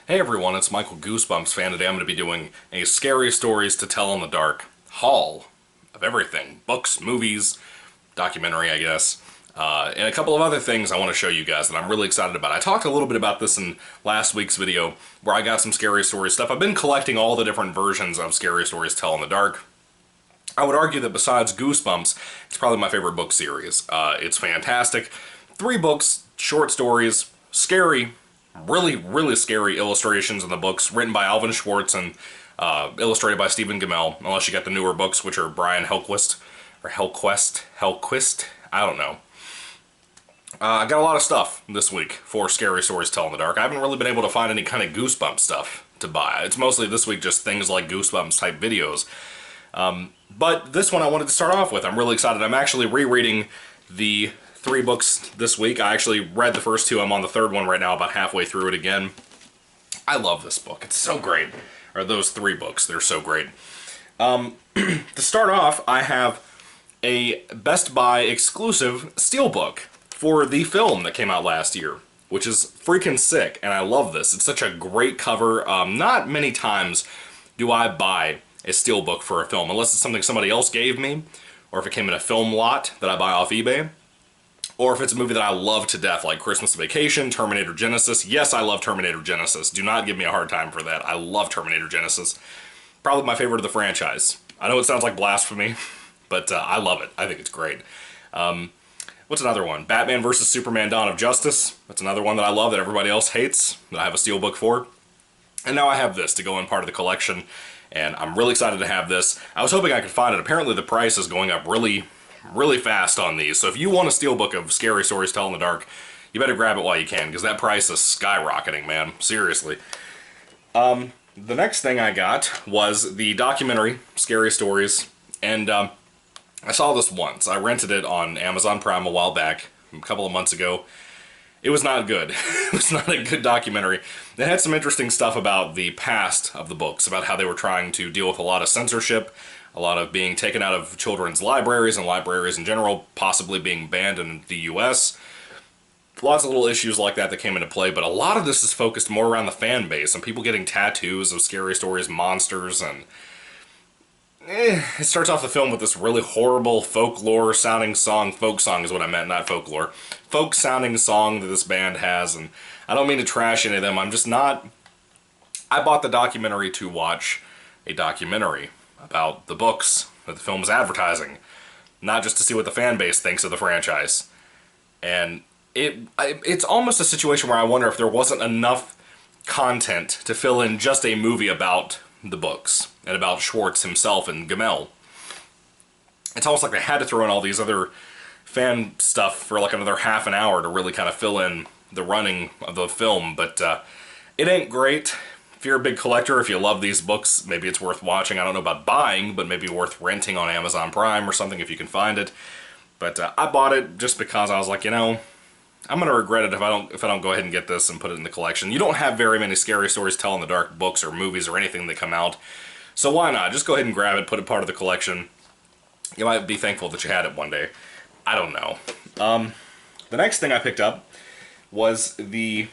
Hey everyone, it's Michael GoosebumpsFan. Today I'm going to be doing a Scary Stories to Tell in the Dark haul of everything. Books, movies, documentary, I guess, and a couple of other things I want to show you guys that I'm really excited about. I talked a little bit about this in last week's video where I got some Scary Stories stuff. I've been collecting all the different versions of Scary Stories to Tell in the Dark. I would argue that besides Goosebumps, it's probably my favorite book series. It's fantastic. 3 books, short stories, scary, really scary illustrations in the books, written by Alvin Schwartz and illustrated by Stephen Gammell, unless you get the newer books, which are Brian Helquist, I don't know. I got a lot of stuff this week for Scary Stories to Tell in the Dark. I haven't really been able to find any kind of Goosebumps stuff to buy. It's mostly this week just things like Goosebumps type videos. But this one I wanted to start off with. I'm really excited. I'm actually rereading the 3 books this week. I actually read the first 2. I'm on the 3rd one right now, about halfway through it again. I love this book. It's so great. Or those 3 books. They're so great. To start off, I have a Best Buy exclusive Steelbook for the film that came out last year, which is freaking sick, and I love this. It's such a great cover. Not many times do I buy a Steelbook for a film, unless it's something somebody else gave me, or if it came in a film lot that I buy off eBay, or if it's a movie that I love to death, like Christmas Vacation, Terminator Genisys. Yes, I love Terminator Genisys. Do not give me a hard time for that. I love Terminator Genisys. Probably my favorite of the franchise. I know it sounds like blasphemy, but I love it. I think it's great. What's another one? Batman vs. Superman Dawn of Justice. That's another one that I love that everybody else hates, that I have a Steelbook for. And now I have this to go in part of the collection, and I'm really excited to have this. I was hoping I could find it. Apparently the price is going up really fast on these. So if you want a Steelbook of Scary Stories to Tell in the Dark, you better grab it while you can, because that price is skyrocketing, man. Seriously. The next thing I got was the documentary, Scary Stories, and I saw this once. I rented it on Amazon Prime a while back, a couple of months ago. It was not good. It was not a good documentary. It had some interesting stuff about the past of the books, about how they were trying to deal with a lot of censorship, a lot of being taken out of children's libraries and libraries in general, possibly being banned in the US. Lots of little issues like that came into play, but a lot of this is focused more around the fan base and people getting tattoos of Scary Stories monsters, and it starts off the film with this really horrible folklore sounding song. Folk song is what I meant, not folklore. Folk sounding song that this band has, and I don't mean to trash any of them. I'm just not... I bought the documentary to watch a documentary about the books that the film is advertising, not just to see what the fan base thinks of the franchise. And it's almost a situation where I wonder if there wasn't enough content to fill in just a movie about the books and about Schwartz himself and Gammell. It's almost like they had to throw in all these other fan stuff for like another half an hour to really kind of fill in the running of the film, but it ain't great. If you're a big collector, if you love these books, maybe it's worth watching. I don't know about buying, but maybe worth renting on Amazon Prime or something if you can find it. But I bought it just because I was like, you know, I'm gonna regret it if I don't go ahead and get this and put it in the collection. You don't have very many Scary Stories to Tell in the Dark books or movies or anything that come out, so why not? Just go ahead and grab it, put it part of the collection. You might be thankful that you had it one day. I don't know. The next thing I picked up was the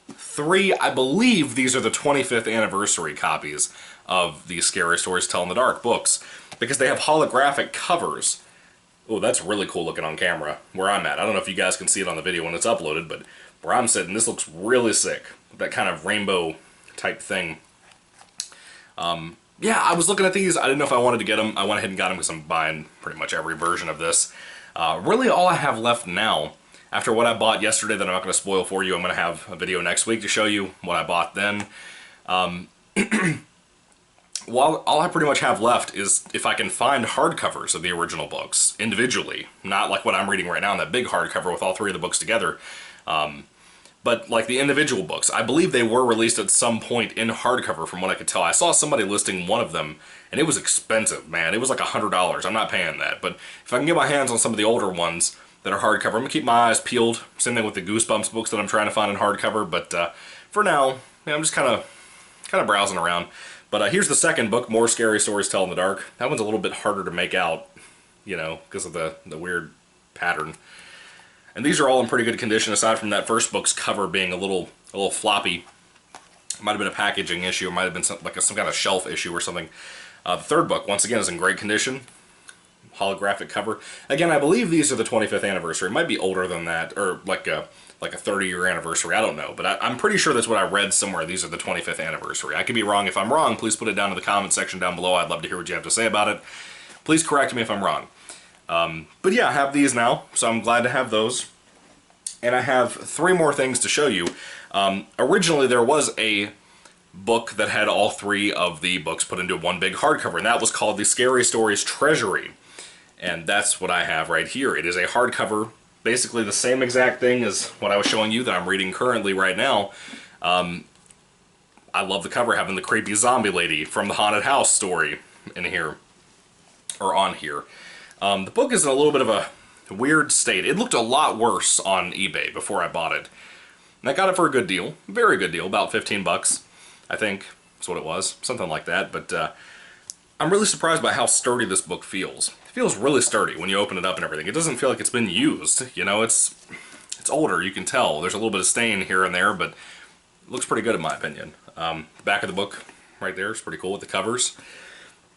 3, I believe these are the 25th anniversary copies of the Scary Stories to Tell in the Dark books, because they have holographic covers. Oh, that's really cool looking on camera, where I'm at. I don't know if you guys can see it on the video when it's uploaded, but where I'm sitting, this looks really sick. That kind of rainbow type thing. Yeah, I was looking at these. I didn't know if I wanted to get them. I went ahead and got them because I'm buying pretty much every version of this. Really all I have left now, after what I bought yesterday that I'm not going to spoil for you, I'm going to have a video next week to show you what I bought then. Well, all I pretty much have left is if I can find hardcovers of the original books individually, not like what I'm reading right now in that big hardcover with all 3 of the books together, but like the individual books. I believe they were released at some point in hardcover from what I could tell. I saw somebody listing one of them, and it was expensive, man. It was like $100. I'm not paying that, but if I can get my hands on some of the older ones that are hardcover, I'm going to keep my eyes peeled. Same thing with the Goosebumps books that I'm trying to find in hardcover, but for now, yeah, I'm just kind of browsing around. But here's the second book, More Scary Stories to Tell in the Dark. That one's a little bit harder to make out, you know, because of the weird pattern. And these are all in pretty good condition, aside from that first book's cover being a little floppy. Might have been a packaging issue, or might have been some kind of shelf issue or something. The third book, once again, is in great condition. Holographic cover. Again, I believe these are the 25th anniversary. It might be older than that, or like a 30-year anniversary. I don't know, but I'm pretty sure that's what I read somewhere. These are the 25th anniversary. I could be wrong. If I'm wrong, please put it down in the comment section down below. I'd love to hear what you have to say about it. Please correct me if I'm wrong. But yeah, I have these now, so I'm glad to have those. And I have 3 more things to show you. Originally, there was a book that had all 3 of the books put into one big hardcover, and that was called the Scary Stories Treasury. And that's what I have right here. It is a hardcover, basically the same exact thing as what I was showing you that I'm reading currently right now. I love the cover, having the creepy zombie lady from the haunted house story in here, or on here. The book is in a little bit of a weird state. It looked a lot worse on eBay before I bought it. And I got it for a good deal, very good deal, about 15 bucks, I think that's what it was, something like that. But I'm really surprised by how sturdy this book feels. It feels really sturdy when you open it up and everything. It doesn't feel like it's been used, you know, it's older, you can tell. There's a little bit of stain here and there, but it looks pretty good in my opinion. The back of the book right there is pretty cool with the covers.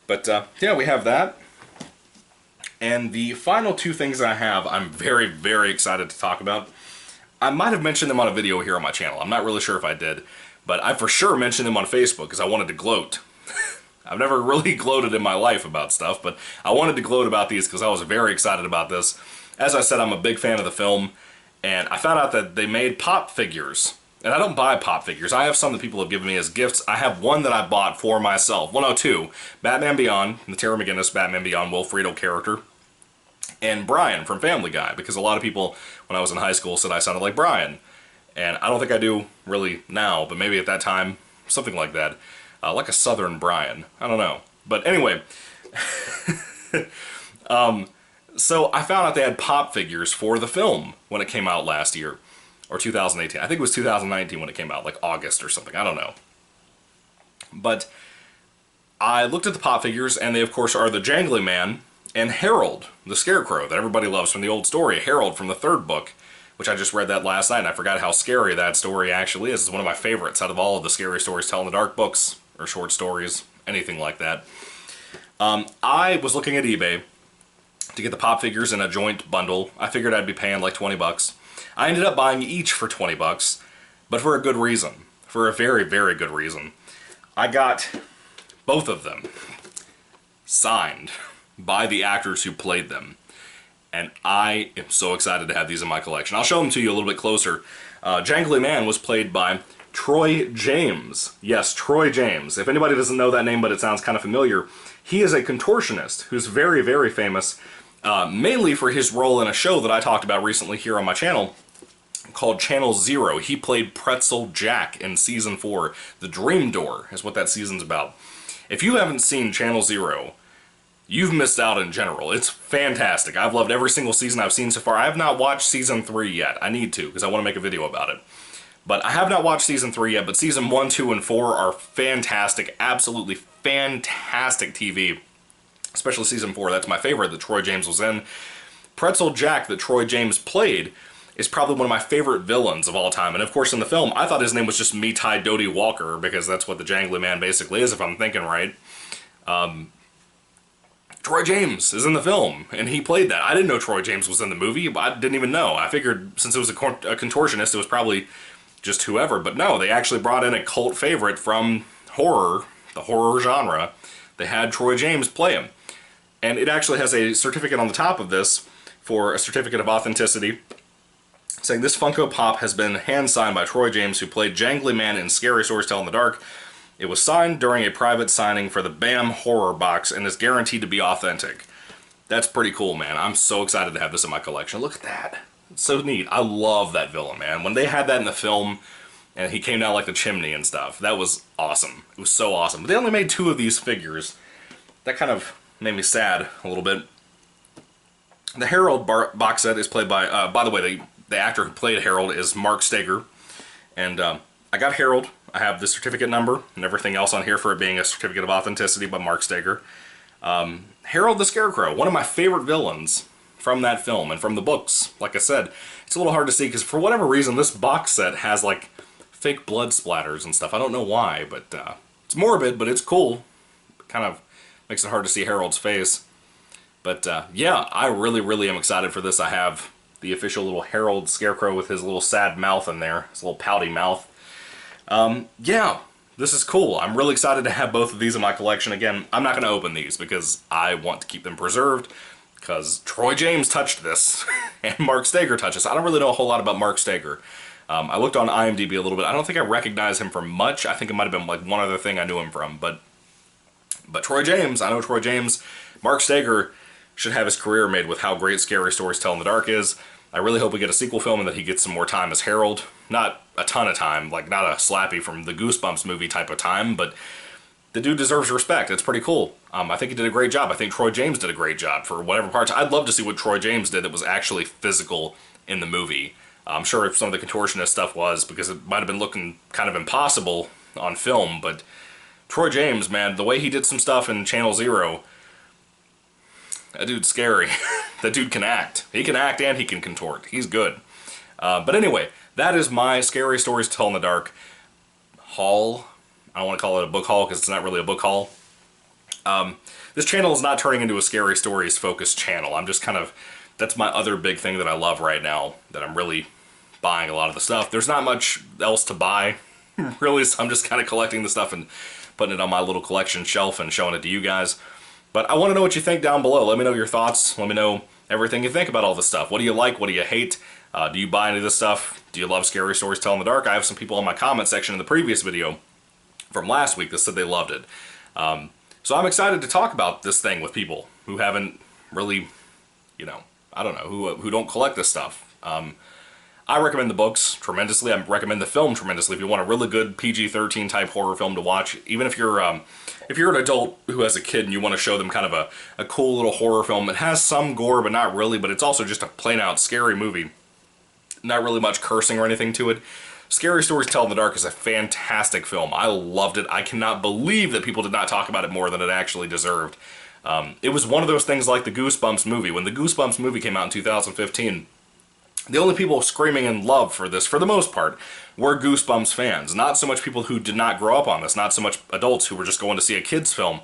But yeah, we have that. And the final 2 things I have, I'm very, very excited to talk about. I might have mentioned them on a video here on my channel. I'm not really sure if I did, but I for sure mentioned them on Facebook because I wanted to gloat. I've never really gloated in my life about stuff, but I wanted to gloat about these because I was very excited about this. As I said, I'm a big fan of the film, and I found out that they made pop figures. And I don't buy pop figures. I have some that people have given me as gifts. I have one that I bought for myself. 102, Batman Beyond, the Terry McGinnis Batman Beyond Will Friedle character. And Brian from Family Guy, because a lot of people, when I was in high school, said I sounded like Brian. And I don't think I do really now, but maybe at that time, something like that. Like a Southern Brian. I don't know. But anyway, so I found out they had pop figures for the film when it came out last year, or 2018. I think it was 2019 when it came out, like August or something. I don't know. But I looked at the pop figures, and they, of course, are the Jangly Man and Harold, the Scarecrow that everybody loves from the old story, Harold from the 3rd book, which I just read that last night, and I forgot how scary that story actually is. It's one of my favorites out of all of the Scary Stories Tell in the Dark books, or short stories, anything like that. I was looking at eBay to get the pop figures in a joint bundle. I figured I'd be paying like 20 bucks. I ended up buying each for 20 bucks, but for a good reason. For a very, very good reason. I got both of them signed by the actors who played them. And I am so excited to have these in my collection. I'll show them to you a little bit closer. Jangly Man was played by Troy James. Yes, Troy James. If anybody doesn't know that name, but it sounds kind of familiar, he is a contortionist who's very, very famous, mainly for his role in a show that I talked about recently here on my channel called Channel Zero. He played Pretzel Jack in Season 4. The Dream Door is what that season's about. If you haven't seen Channel Zero, you've missed out in general. It's fantastic. I've loved every single season I've seen so far. I have not watched Season 3 yet. I need to, because I want to make a video about it. But I have not watched Season 3 yet, but Season 1, 2, and 4 are fantastic. Absolutely fantastic TV. Especially Season 4. That's my favorite that Troy James was in. Pretzel Jack that Troy James played is probably one of my favorite villains of all time. And of course in the film, I thought his name was just Meatai Dodie Walker, because that's what the Jangly Man basically is, if I'm thinking right. Troy James is in the film, and he played that. I didn't know Troy James was in the movie, but I didn't even know. I figured since it was a contortionist, it was probably just whoever. But no, they actually brought in a cult favorite from horror, the horror genre. They had Troy James play him. And it actually has a certificate on the top of this for a certificate of authenticity, saying this Funko Pop has been hand-signed by Troy James, who played Jangly Man in Scary Stories Tell in the Dark. It was signed during a private signing for the BAM Horror Box and is guaranteed to be authentic. That's pretty cool, man. I'm so excited to have this in my collection. Look at that. It's so neat. I love that villain, man. When they had that in the film and he came down like the chimney and stuff, that was awesome. It was so awesome. But they only made 2 of these figures. That kind of made me sad a little bit. The Harold box set is played by the way, the actor who played Harold is Mark Steger. And I got Harold. I have the certificate number and everything else on here for it being a certificate of authenticity by Mark Steger. Harold the Scarecrow, one of my favorite villains from that film and from the books. Like I said, it's a little hard to see because for whatever reason this box set has like fake blood splatters and stuff. I don't know why, but it's morbid, but it's cool. Kind of makes it hard to see Harold's face. But yeah, I really, really am excited for this. I have the official little Harold Scarecrow with his little sad mouth in there, his little pouty mouth. Yeah, this is cool. I'm really excited to have both of these in my collection. Again, I'm not going to open these because I want to keep them preserved, because Troy James touched this, and Mark Steger touched this. I don't really know a whole lot about Mark Steger. I looked on IMDb a little bit. I don't think I recognize him from much. I think it might have been like one other thing I knew him from, but Troy James, I know Troy James. Mark Steger should have his career made with how great Scary Stories Tell in the Dark is. I really hope we get a sequel film and that he gets some more time as Harold. Not a ton of time, like not a Slappy from the Goosebumps movie type of time, but the dude deserves respect. It's pretty cool. I think he did a great job. I think Troy James did a great job for whatever parts. I'd love to see what Troy James did that was actually physical in the movie. I'm sure if some of the contortionist stuff was, because it might have been looking kind of impossible on film, but Troy James, man, the way he did some stuff in Channel Zero, that dude's scary. That dude can act. He can act and he can contort. He's good. But anyway, that is my Scary Stories to Tell in the Dark haul. I don't want to call it a book haul because it's not really a book haul. This channel is not turning into a Scary Stories focused channel. I'm just kind of, that's my other big thing that I love right now, that I'm really buying a lot of the stuff. There's not much else to buy, really, so I'm just kind of collecting the stuff and putting it on my little collection shelf and showing it to you guys. But I want to know what you think down below. Let me know your thoughts. Let me know everything you think about all this stuff. What do you like? What do you hate? Do you buy any of this stuff? Do you love Scary Stories Tell in the Dark? I have some people in my comment section in the previous video from last week that said they loved it. So I'm excited to talk about this thing with people who haven't really, you know, I don't know, who don't collect this stuff. I recommend the books tremendously. I recommend the film tremendously. If you want a really good PG-13 type horror film to watch, even if you're an adult who has a kid and you want to show them kind of a cool little horror film that has some gore but not really, but it's also just a plain out scary movie, not really much cursing or anything to it. Scary Stories Tell in the Dark is a fantastic film. I loved it. I cannot believe that people did not talk about it more than it actually deserved. It was one of those things like the Goosebumps movie. When the Goosebumps movie came out in 2015, the only people screaming in love for this, for the most part, were Goosebumps fans. Not so much people who did not grow up on this, not so much adults who were just going to see a kid's film.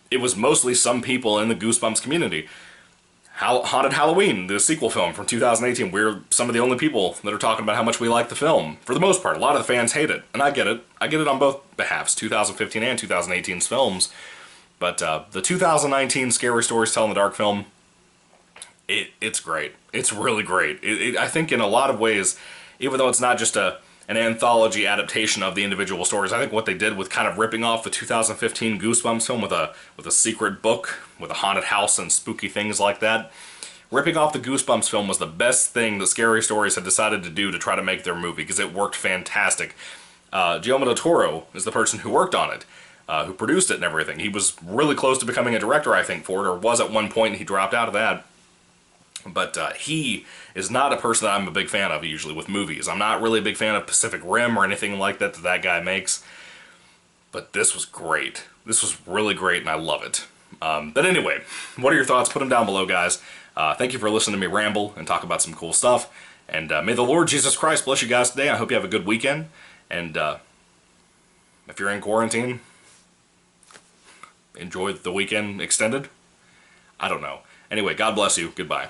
It was mostly some people in the Goosebumps community. Haunted Halloween, the sequel film from 2018, we're some of the only people that are talking about how much we like the film. For the most part, a lot of the fans hate it, and I get it. I get it on both behalves, 2015 and 2018's films. But the 2019 Scary Stories Tell in the Dark film, it's great. It's really great. I think in a lot of ways, even though it's not just an anthology adaptation of the individual stories, I think what they did with kind of ripping off the 2015 Goosebumps film with a secret book, with a haunted house and spooky things like that, ripping off the Goosebumps film was the best thing that Scary Stories had decided to do to try to make their movie, because it worked fantastic. Guillermo del Toro is the person who worked on it, who produced it and everything. He was really close to becoming a director, I think, for it, or was at one point, and he dropped out of that. But he is not a person that I'm a big fan of usually with movies. I'm not really a big fan of Pacific Rim or anything like that that guy makes. But this was great. This was really great, and I love it. But anyway, what are your thoughts? Put them down below, guys. Thank you for listening to me ramble and talk about some cool stuff. And may the Lord Jesus Christ bless you guys today. I hope you have a good weekend. And if you're in quarantine, enjoy the weekend extended. I don't know. Anyway, God bless you. Goodbye.